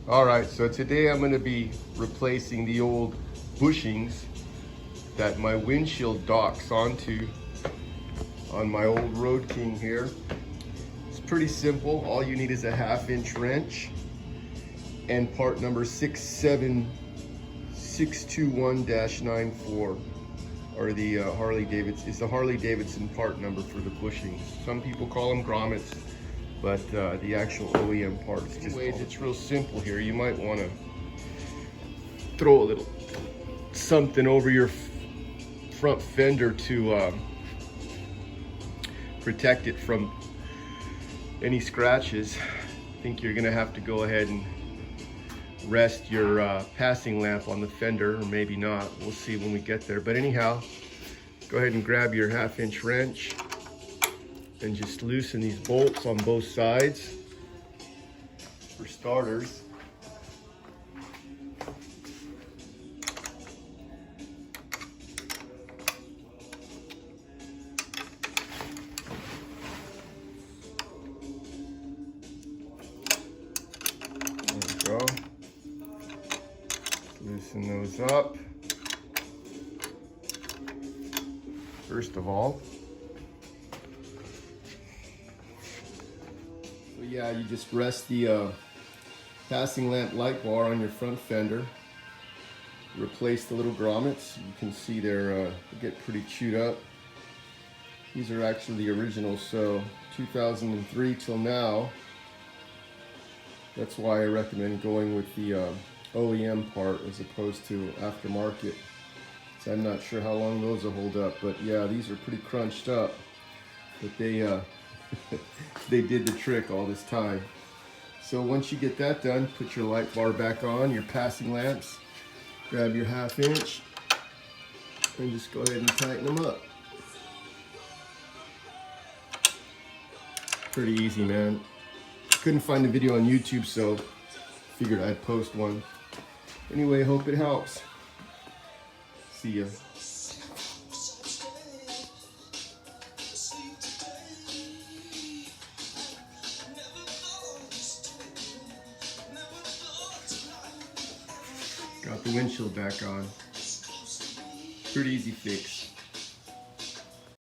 All right, so today I'm going to be replacing the old bushings that my windshield docks onto on my old Road King here. It's pretty simple. All you need is a 1/2-inch wrench and part number 67621-94, or the Harley-Davidson. It's the Harley-Davidson part number for the bushings. Some people call them grommets, but the actual OEM parts. Anyways, it's real simple here. You might want to throw a little something over your front fender to protect it from any scratches. I think you're gonna have to go ahead and rest your passing lamp on the fender, or maybe not. We'll see when we get there. But anyhow, go ahead and grab your 1/2-inch wrench and just loosen these bolts on both sides for starters. There we go. Loosen those up. First of all, yeah, you just rest the passing lamp light bar on your front fender. Replace the little grommets. You can see they get pretty chewed up. These are actually the originals, so 2003 till now. That's why I recommend going with the OEM part as opposed to aftermarket. So I'm not sure how long those will hold up, but yeah, these are pretty crunched up. But they they did the trick all this time. So once you get that done, put your light bar back on, your passing lamps, grab your 1/2-inch, and just go ahead and tighten them up. Pretty easy, man. Couldn't find the video on YouTube, so figured I'd post one. Anyway, hope it helps. See ya. Got the windshield back on. Pretty easy fix.